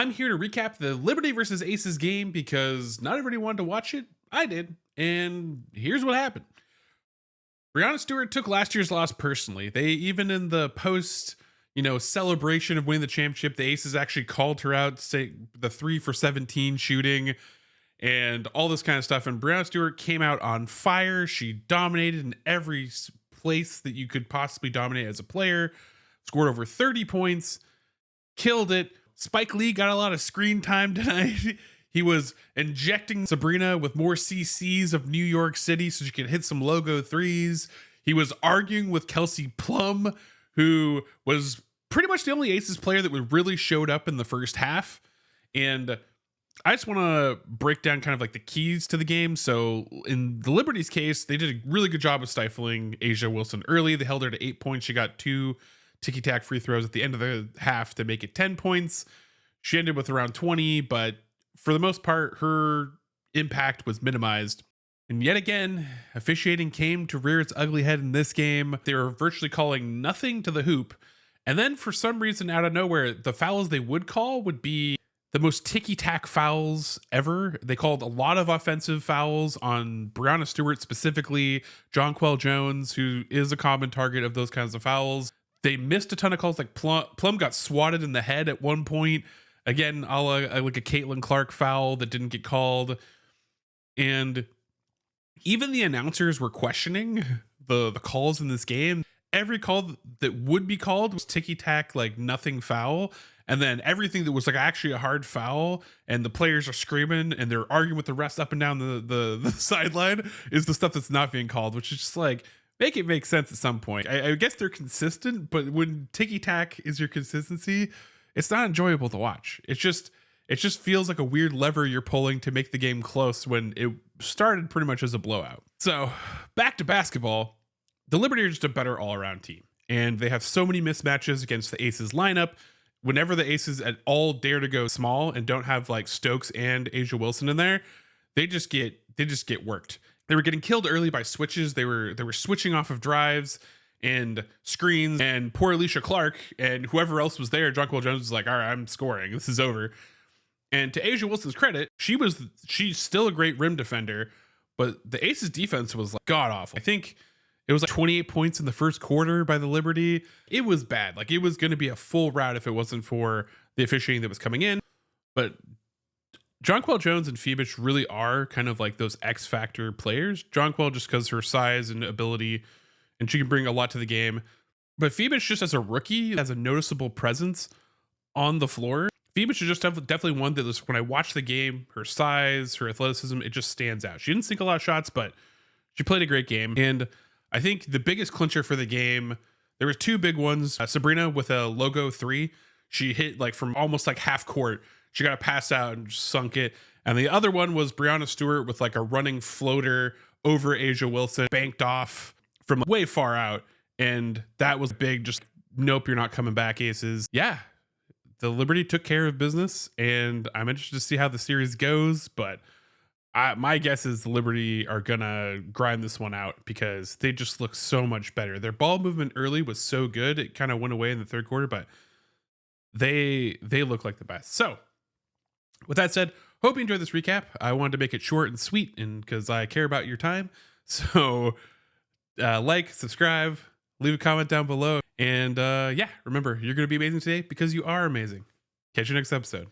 I'm here to recap the Liberty versus Aces game because not everybody wanted to watch it. I did. And here's what happened. Breanna Stewart took last year's loss personally. They even in the post, celebration of winning the championship, the Aces actually called her out, say the 3 for 17 shooting and all this kind of stuff. And Breanna Stewart came out on fire. She dominated in every place that you could possibly dominate as a player, scored over 30 points, killed it. Spike Lee got a lot of screen time tonight. He was injecting Sabrina with more CCs of New York City so she could hit some logo threes. He was arguing with Kelsey Plum, who was pretty much the only Aces player that really showed up in the first half. And I just want to break down kind of like the keys to the game. So in the Liberty's case, they did a really good job of stifling Asia Wilson early. They held her to 8 points. She got 2 ticky-tack free throws at the end of the half to make it 10 points. She ended with around 20, but for the most part, her impact was minimized. And yet again, officiating came to rear its ugly head in this game. They were virtually calling nothing to the hoop. And then for some reason, out of nowhere, the fouls they would call would be the most ticky-tack fouls ever. They called a lot of offensive fouls on Breanna Stewart specifically, Jonquel Jones, who is a common target of those kinds of fouls. They missed a ton of calls. Like Plum got swatted in the head at one point. Again, like a Caitlin Clark foul that didn't get called. And even the announcers were questioning the calls in this game. Every call that would be called was ticky-tack, like nothing foul. And then everything that was like actually a hard foul and the players are screaming and they're arguing with the refs up and down the sideline is the stuff that's not being called, which is just like, make it make sense at some point. I guess they're consistent, but when ticky-tack is your consistency, it's not enjoyable to watch. It just feels like a weird lever you're pulling to make the game close when it started pretty much as a blowout. So back to basketball, the Liberty are just a better all-around team. And they have so many mismatches against the Aces lineup. Whenever the Aces at all dare to go small and don't have like Stokes and Asia Wilson in there, they just get worked. They were getting killed early by switches. They were switching off of drives and screens, and poor Alicia Clark and whoever else was there, Jonquel Jones was like, all right, I'm scoring. This is over. And to Asia Wilson's credit, she's still a great rim defender, but the Aces defense was like god awful. I think it was like 28 points in the first quarter by the Liberty. It was bad. Like it was going to be a full rout if it wasn't for the officiating that was coming in. But Jonquel Jones and Phoebus really are kind of like those X factor players. Jonquel just because her size and ability, and she can bring a lot to the game. But Phoebus just as a rookie has a noticeable presence on the floor. Phoebus is just definitely one that when I watch the game, her size, her athleticism, it just stands out. She didn't sink a lot of shots, but she played a great game. And I think the biggest clincher for the game, there were 2 big ones. Sabrina with a logo 3. She hit like from almost like half court. She got a pass out and sunk it. And the other one was Breanna Stewart with like a running floater over Asia Wilson, banked off from way far out. And that was big. Just nope, you're not coming back, Aces. Yeah, the Liberty took care of business. And I'm interested to see how the series goes. But my guess is the Liberty are gonna grind this one out because they just look so much better. Their ball movement early was so good, it kind of went away in the third quarter, but they look like the best. So with that said, hope you enjoyed this recap. I wanted to make it short and sweet, and because I care about your time. So like, subscribe, leave a comment down below, and yeah, remember, you're gonna be amazing today because you are amazing. Catch you next episode.